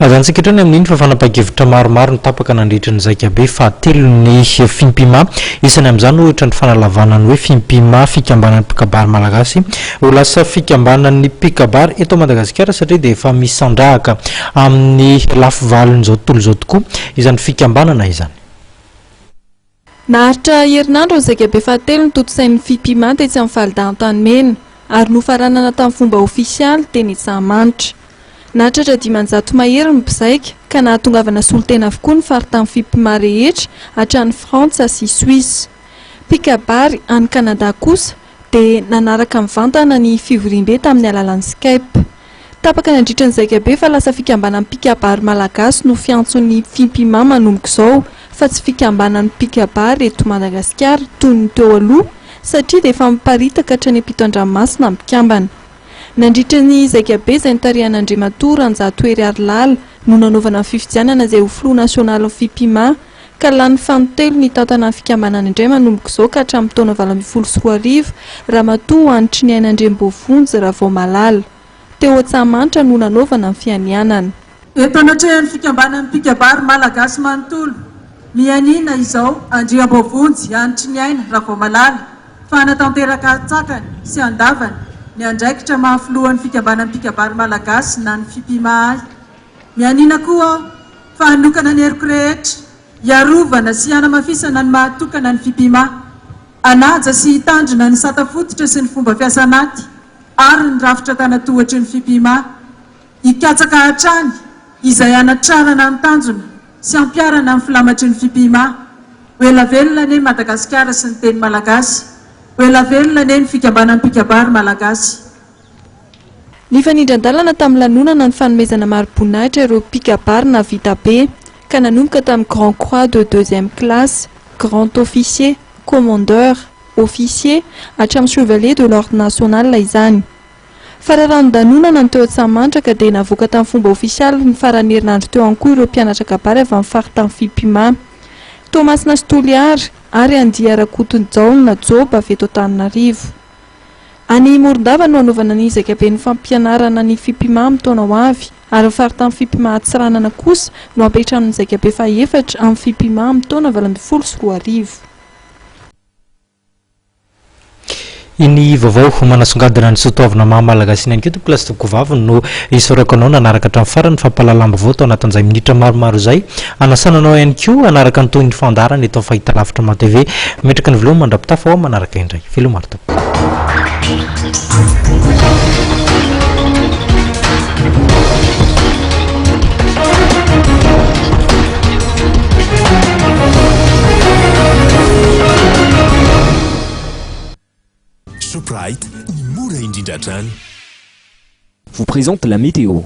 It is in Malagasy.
Azantsikatrany amin'iny fa fanapakevitra maromaro ny tapaka nandritra ny Zakabe fa telon'ny fimpima isany amin'izany ohatra ny fanalavanany hoe fimpima fikambanan'ny mpikabary malagasy ho lasa fikambanan'ny mpikabary eto Madagasikara satria dia efa misandrahaka amin'ny lafy valon'izao tontolo izao tokoa izany fikambanana izany. Naharitra herinandro ny Zakabe fahatelo ny toto-sain'ny fimpima tetsy amin'ny Valin-Tanimena ary nofaranana tamin'ny fomba ofisialy teny Sahamanitra. Nahatratra 500 mahery ny mpizaika ka nahatongavana solotena avokoa ny faritanin'ny fimpima rehetra hatrany Frantsa sy Suisse. Mpikabary any Kanada kosa dia nanaraka mivantana ny fivoriam-be tamin'ny alalan'ny Skype. Tapaka nandritra ny Zakabe fa lasa fikambanan'ny mpikabary malagasy no fiantson'ny fimpima manomboka izao fa tsy fikambanan'ny mpikabary eto Madagasikara toy ny teo aloha satria dia efa miparitaka hatrany Ampitondranomasina mpikambana. Nandritra ny Zakabe izay nitarihan'Andriamatoa Ranjatoery Arilala no nanaovana fifidianana izay ho filoha nasionaly fimpima ka lany fanotelo ny tantana ny fikambanana indray manomboka izao ka hatramin'ny taona 2014 Ramatoa Anitry ny Ainandrem-Boavonjy Ravoamalala. Teo Antsahamanitra no nanaovana ny fianianana. Eto anatrehan'ny fikambanan'ny mpikabary malagasy manontolo mianina izao Andriamboavonjy Anitry ny Aina Ravoamalala fa natanteraka tsakany sy andavany ny andraikitra mahafilohan'ny fikambanan'ny mpikabary malagasy na ny fimpima ahy. Mianina koa fa hanokana ny heriko rehetra iarovana sy hanamafisana ny mahatokana ny fimpima, anaja sy hitandrina ny satafototra sy ny fomba fiasanaty ary ny rafitra tanatohatry ny fimpima, hikatsaka hatrany izay anatrarana ny tanjona sy ampiarana amin'ny filamatry ny fimpima. Ela velona ne Madagasikara sy ny teny malagasy. Ela velona ne ny fikambanan'ny mpikabary malagasy. Ny fanindran-dalana tamin'ny lanonana ny fanomezana mari-boninahitra ireo mpikabary navita be ka nanomboka tamin'ny Grand Croix de 2e classe, Grand Officier, Commandeur, Officier hatramin'ny Chevalier de l'Ordre National izany. Fararano-danonana ny teo Antsahamanitra ka dia navoaka tamin'ny fomba ofisialy ny farany herinandro teo ankoa ireo mpianatra kabary avy amin'ny faritanin'ny fimpima. Tomasina Stoliary ary Andia Rakotonjaona Joba avy eto Antananarivo. Any Morondava no anaovana ny Zakabe ny fampianarana ny fimpima amin'ny taona ho avy ary ny faritanin'ny fimpima Atsiranana kosa no ampetrahan'ny Zakabe faha-efatra amin'ny fimpima amin'ny taona 2014. Iny vaovao manasongadina ny sotoavana mahamalagasy ihany koa tompoklasy tokovavy no isorako anao nanaraka hatramin'ny farany fampalalamba vao tao anatin'izay minitra maromaro izay anasananao ihany koa anaraka ny toy ny fandarana eto amin'ny fahita lavitra ma TV metraka ny veloma mandrapitafa ao manaraka indray veloma marto. Shoprite, mora indrindra trano. Vous présente la météo.